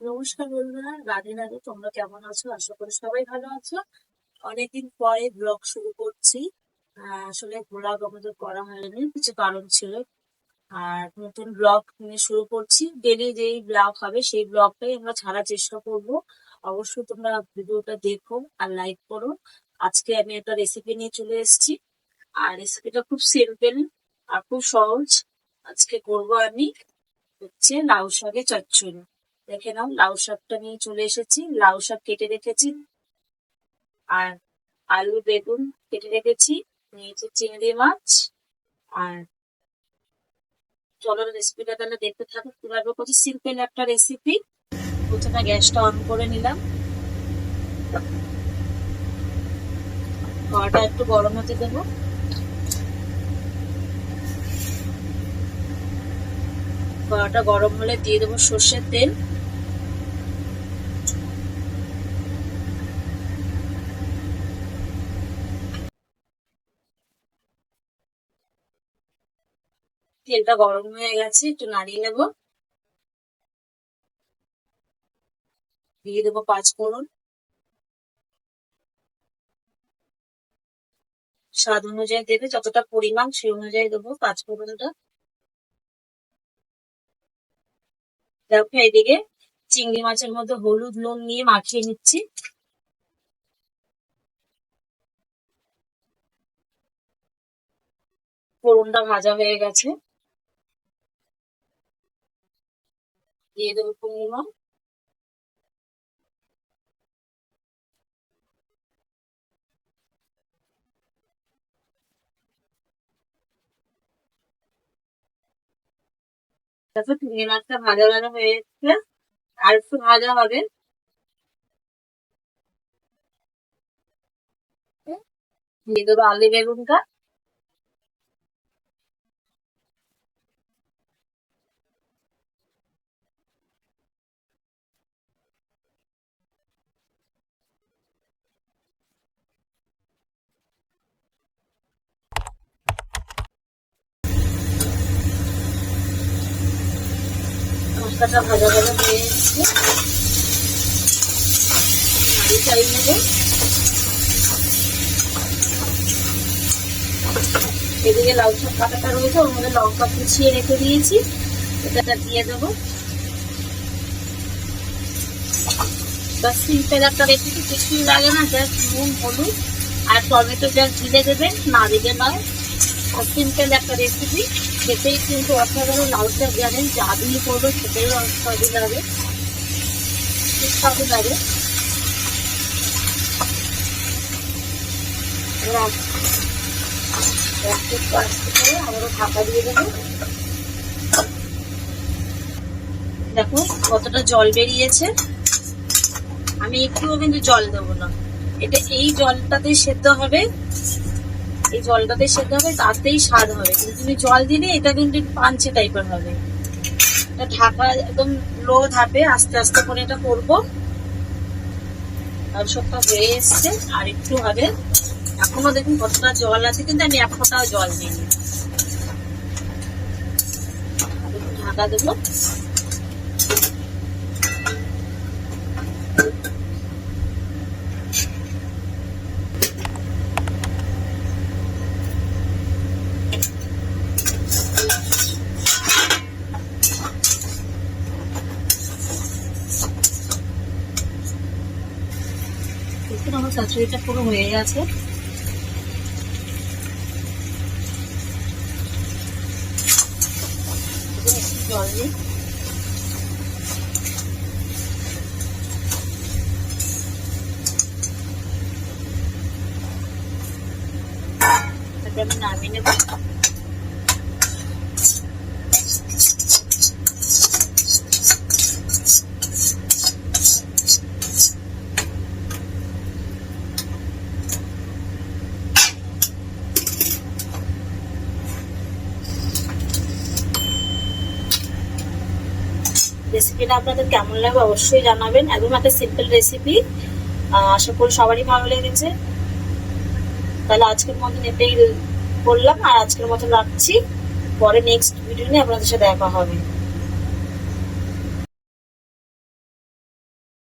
নমস্কার বন্ধুরা, রাধে রাধে। তোমরা কেমন আছো? আশা করি সবাই ভালো আছো। অনেকদিন পরে ব্লগ শুরু করছি। আসলে ব্লগ আমাদের করা হয়নি, কিছু কারণ ছিল। আর নতুন ব্লগ নিয়ে শুরু করছি। ডেলি যেই ব্লগ হবে সেই ব্লগটাই আমরা ছাড়ার চেষ্টা করব। অবশ্যই তোমরা ভিডিওটা দেখো আর লাইক করো। আজকে আমি একটা রেসিপি নিয়ে চলে এসেছি। আর রেসিপিটা খুব সিম্পল আর খুব সহজ। আজকে করব আমি হচ্ছে লাউ শাকের চচ্চড়ি। দেখে নাও, লাউ শাকটা নিয়ে চলে এসেছি। লাউ শাক কেটে রেখেছি, আর আলু বেগুন কেটে রেখেছি, নিয়েছি চিংড়ি মাছ। আর চলো রেসিপিটা তাহলে দেখতে থাকো কিভাবে করছি। সিম্পল একটা রেসিপি। প্রথমে গ্যাসটা অন করে নিলাম, কড়াটা একটু গরম হতে দেবো। কড়াটা গরম হলে দিয়ে দেবো সর্ষের তেল। তেলটা গরম হয়ে গেছে, একটু নাড়িয়ে নেবো। দিয়ে দেবো পাঁচ ফোড়ন। স্বাদ অনুযায়ী দেবে, যতটা পরিমাণ সেই অনুযায়ী দেবো পাঁচ ফোড়নটা। দেখো এদিকে চিংড়ি মাছের মধ্যে হলুদ নুন নিয়ে মাখিয়ে নিচ্ছি। ফোড়নটা ভাজা হয়ে গেছে, দিয়ে দেবো পরিমাণ। তারপর চিংড়ি মাছটা ভাজা ভাজা হয়ে গেছে, আর একটু ভাজা হবে। দিয়ে দেবো আলু বেগুনটা। মশলাটা ভাজা ভাজা হয়ে গেছে, নাড়ি চাই নেবো। এদিকে লাউ শাক কাটাটা রয়েছে, ওর মধ্যে লঙ্কা কুচিয়ে রেখে দিয়েছি, এটা দিয়ে দেবো। বাস সিম্পল একটা রেসিপি, কিছুই লাগে না, জাস্ট নুন হলুদ আর টমেটো জাস্ট ঢেলে দেবেন, না দিলে নয়। সিম্পল একটা রেসিপি, খেতেই কিন্তু অসাধারণ। লাউ শাক জানেন যা দিয়ে করবো খেতেই অসাধারণ লাগে, খুব স্বাদ লাগে। আবারও ঢাকা দিয়ে দেবো। দেখো কতটা জল বেরিয়েছে। আমি একটুও কিন্তু জল দেবো না, এটা এই জলটাতে সেদ্ধ হবে, এই জলটাতে সেদ্ধ হবে, তাতেই স্বাদ হবে। কিন্তু তুমি জল দিলে এটা কিন্তু পাঞ্চে টাইপের হবে। এটা ঢাকা একদম লো ধাপে আস্তে আস্তে করে এটা করবো। আর সবটা হয়ে এসছে, আর একটু হবে। এখনো দেখুন কতটা জল আছে, কিন্তু আমি এক ফোঁটাও জল দিইনি। ঢাকা দেবো। দেখুন আমার চচ্চড়িটা পুরো হয়ে গেছে। জল দিই, তারপরে আমি নামিয়ে নেবো। রেসিপিটা আপনাদের কেমন লাগবে অবশ্যই জানাবেন। একদম একটা সিম্পল রেসিপি, আশা করি সবারই ভালো লেগেছে। তাহলে আজকের মতন এটাই বললাম, আর আজকের মতন রাখছি। পরে নেক্সট ভিডিও নিয়ে আপনাদের সাথে দেখা হবে।